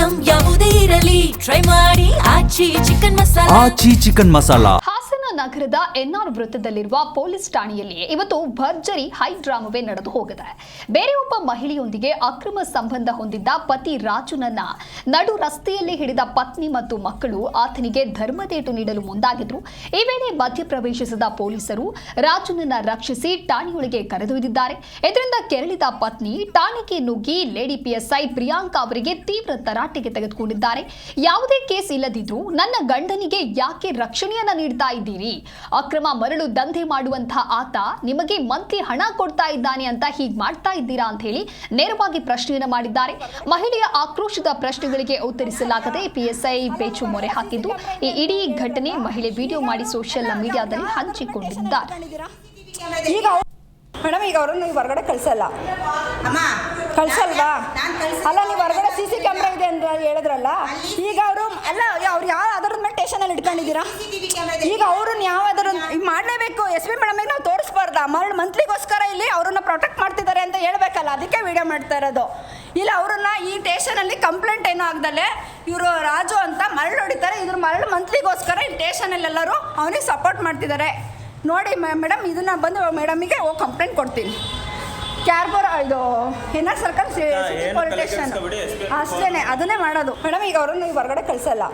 Item ಯಾವುದೇ ಇರಲಿ try ಮಾಡಿ ಆಚಿ ಚಿಕನ್ ಮಸಾಲಾ. ಆಚಿ ಚಿಕನ್ ಮಸಾಲಾ. ಹಾಸನ ನಗರದ ಎನ್ಆರ್ ವೃತ್ತದಲ್ಲಿರುವ ಪೊಲೀಸ್ ಠಾಣೆಯಲ್ಲಿ ಇವತ್ತು ಭರ್ಜರಿ ಹೈ ಡ್ರಾಮವೇ ನಡೆದು ಹೋಗಿದೆ. ಬೇರೆ ಒಬ್ಬ ಮಹಿಳೆಯೊಂದಿಗೆ ಅಕ್ರಮ ಸಂಬಂಧ ಹೊಂದಿದ್ದ ಪತಿ ರಾಜುನನ್ನ ನಡು ರಸ್ತೆಯಲ್ಲಿ ಹಿಡಿದ ಪತ್ನಿ ಮತ್ತು ಮಕ್ಕಳು ಆತನಿಗೆ ಧರ್ಮದೇಟು ನೀಡಲು ಮುಂದಾಗಿದ್ರು. ಈ ವೇಳೆ ಮಧ್ಯಪ್ರವೇಶಿಸಿದ ಪೊಲೀಸರು ರಾಜುನನ್ನ ರಕ್ಷಿಸಿ ಠಾಣೆಯೊಳಗೆ ಕರೆದೊಯ್ದಿದ್ದಾರೆ. ಇದರಿಂದ ಕೆರಳಿದ ಪತ್ನಿ ಠಾಣೆಗೆ ನುಗ್ಗಿ ಲೇಡಿ ಪಿಎಸ್ಐ ಪ್ರಿಯಾಂಕಾ ಅವರಿಗೆ ತೀವ್ರ ತರಾಟೆಗೆ ತೆಗೆದುಕೊಂಡಿದ್ದಾರೆ. ಯಾವುದೇ ಕೇಸ್ ಇಲ್ಲದಿದ್ರೂ ನನ್ನ ಗಂಡನಿಗೆ ಯಾಕೆ ರಕ್ಷಣೆಯನ್ನ ನೀಡ್ತಾ ಇದ್ದೀರಿ? ಅಕ್ರಮ ಮರಳು ದಂಧೆ ಮಾಡುವಂತಹ ಆತ ನಿಮಗೆ ಮಂತ್ಲಿ ಹಣ ಕೊಡ್ತಾ ಇದ್ದಾನೆ ಅಂತ ಹೀಗೆ ಮಾಡ್ತಾ ಇದ್ದೀರಾ ಅಂತ ಹೇಳಿ ನೇರವಾಗಿ ಪ್ರಶ್ನೆಯನ್ನ ಮಾಡಿದ್ದಾರೆ. ಮಹಿಳೆಯ ಆಕ್ರೋಶದ ಪ್ರಶ್ನೆಗಳಿಗೆ ಉತ್ತರಿಸಲಾಗದೆ ಪಿಎಸ್ಐ ಪೇಚು ಮೊರೆ ಹಾಕಿದ್ದು ಈ ಇಡೀ ಘಟನೆ ಮಹಿಳೆ ವಿಡಿಯೋ ಮಾಡಿ ಸೋಷಿಯಲ್ ಮೀಡಿಯಾದಲ್ಲಿ ಹಂಚಿಕೊಂಡಿದ್ದಾರೆ. ಮೇಡಮ್ ಈಗ ಅವರನ್ನು ನೀವು ಹೊರಗಡೆ ಕಳ್ಸಲ್ವಾ? ಅಲ್ಲ, ನೀವು ಹೊರಗಡೆ CC ಕ್ಯಾಮ್ರಾ ಇದೆ ಅಂತ ಹೇಳಿದ್ರಲ್ಲ, ಈಗ ಅವರು ಅಲ್ಲ ಅವ್ರು ಯಾವ ಅದರ ಮೇಲೆ ಸ್ಟೇಷನಲ್ಲಿ ಇಟ್ಕೊಂಡಿದ್ದೀರಾ? ಈಗ ಅವ್ರನ್ನ ಯಾವ್ದಾದ್ರು ಮಾಡಲೇಬೇಕು. SP ಮೇಡಮಿಗೆ ನಾವು ತೋರಿಸ್ಬಾರ್ದ? ಮಂತ್ಲಿಗೋಸ್ಕರ ಇಲ್ಲಿ ಅವ್ರನ್ನ ಪ್ರೊಟೆಕ್ಟ್ ಮಾಡ್ತಿದ್ದಾರೆ ಅಂತ ಹೇಳ್ಬೇಕಲ್ಲ, ಅದಕ್ಕೆ ವಿಡಿಯೋ ಮಾಡ್ತಾ ಇರೋದು. ಇಲ್ಲ, ಅವ್ರನ್ನ ಈ ಸ್ಟೇಷನಲ್ಲಿ ಕಂಪ್ಲೇಂಟ್ ಏನೋ ಆಗ್ದಲೆ ಇವರು ರಾಜು ಅಂತ ಮರಳು ಹೊಡಿತಾರೆ. ಇದ್ರ ಮರಳು ಮಂತ್ಲಿಗೋಸ್ಕರ ಈ ಸ್ಟೇಷನಲ್ಲಿ ಎಲ್ಲರೂ ಅವನಿಗೆ ಸಪೋರ್ಟ್ ಮಾಡ್ತಿದ್ದಾರೆ. ನೋಡಿ ಮೇಡಮ್, ಇದನ್ನ ಬಂದು ಮೇಡಮಿಗೆ ಹೋಗಿ ಕಂಪ್ಲೇಂಟ್ ಕೊಡ್ತೀನಿ. ಕ್ಯಾರ್ಬೋರ್ ಇದು ಎನ್ಆರ್ ಸರ್ಕಲ್ ಪೊಲೀಸ್ ಸ್ಟೇಷನ್ ಅಷ್ಟೇ, ಅದನ್ನೇ ಮಾಡೋದು. ಮೇಡಮ್ ಈಗ ಅವರನ್ನು ನೀವು ಹೊರಗಡೆ ಕಳ್ಸಲ್ವಾ?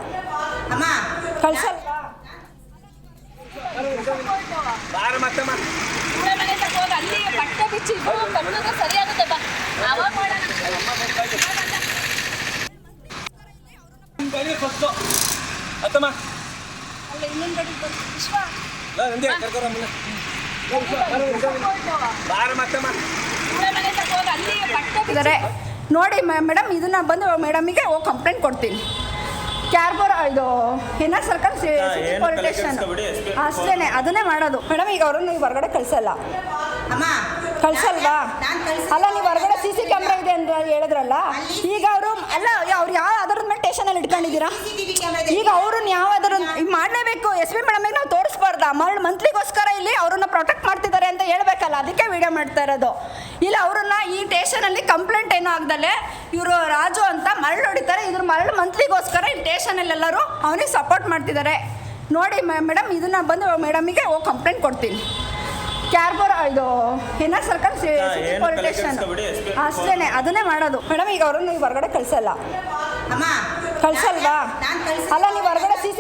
ನೋಡಿ ಮೇಡಮ್, ಇದನ್ನ ಬಂದು ಮೇಡಮಿಗೆ ಹೋಗಿ ಕಂಪ್ಲೇಂಟ್ ಕೊಡ್ತೀನಿ. ಕ್ಯಾರ್ಬೋರ್ ಇದು ಎನ್ಆರ್ ಸರ್ಕಲ್ ಪೊಲೀಸ್ ಸ್ಟೇಷನ್ ಅಷ್ಟೇ, ಅದನ್ನೇ ಮಾಡೋದು. ಮೇಡಮ್ ಈಗ ಅವರನ್ನು ನೀವು ಹೊರಗಡೆ ಕಳ್ಸಲ್ವಾ? ಅಲ್ಲ, ನೀವು ಹೊರಗಡೆ CC ಕ್ಯಾಮ್ರಾ ಇದೆ ಅಂತ ಹೇಳಿದ್ರಲ್ಲ, ಈಗ ಅವರು ಅಲ್ಲ ಅವ್ರು ಯಾವ ಅದರ ಮೇಲೆ ಸ್ಟೇಷನಲ್ಲಿ ಇಟ್ಕೊಂಡಿದ್ದೀರಾ? ಈಗ ಅವ್ರನ್ನ ಯಾವ್ದಾದ್ರು ಮಾಡಲೇಬೇಕು. SP ಮೇಡಮಿಗೆ ನಾವು ತೋರಿಸ್ಬಾರ್ದ? ಮಂತ್ಲಿಗೋಸ್ಕರ ಇಲ್ಲಿ ಅವ್ರನ್ನ ಪ್ರೊಟೆಕ್ಟ್ ಮಾಡ್ತಿದ್ದಾರೆ ಅಂತ ಹೇಳ್ಬೇಕಲ್ಲ, ಅದಕ್ಕೆ ವಿಡಿಯೋ ಮಾಡ್ತಾ ಇರೋದು. ಇಲ್ಲ, ಅವ್ರನ್ನ ಈ ಸ್ಟೇಷನಲ್ಲಿ ಕಂಪ್ಲೇಂಟ್ ಏನೋ ಆಗ್ದಲೆ ಇವರು ರಾಜು ಅಂತ ಮರಳು ಹೊಡಿತಾರೆ. ಇದ್ರ ಮರಳು ಮಂತ್ಲಿಗೋಸ್ಕರ ಈ ಸ್ಟೇಷನಲ್ಲಿ ಎಲ್ಲರೂ ಅವನಿಗೆ ಸಪೋರ್ಟ್ ಮಾಡ್ತಿದ್ದಾರೆ. ನೋಡಿ ಮೇಡಮ್, ಇದನ್ನ ಬಂದು ಮೇಡಮಿಗೆ ಹೋಗಿ ಕಂಪ್ಲೇಂಟ್ ಕೊಡ್ತೀನಿ. ಕ್ಯಾರ್ಬೋರ್ ಇದು ಎನ್ಆರ್ ಸರ್ಕಲ್ ಪೊಲೀಸ್ ಸ್ಟೇಷನ್ ಅಷ್ಟೇ, ಅದನ್ನೇ ಮಾಡೋದು. ಮೇಡಮ್ ಈಗ ಅವರನ್ನು ನೀವು ಹೊರಗಡೆ ಕಳ್ಸಲ್ವಾ? ಅಲ್ಲ, ನೀವು ಹೊರಗಡೆ CC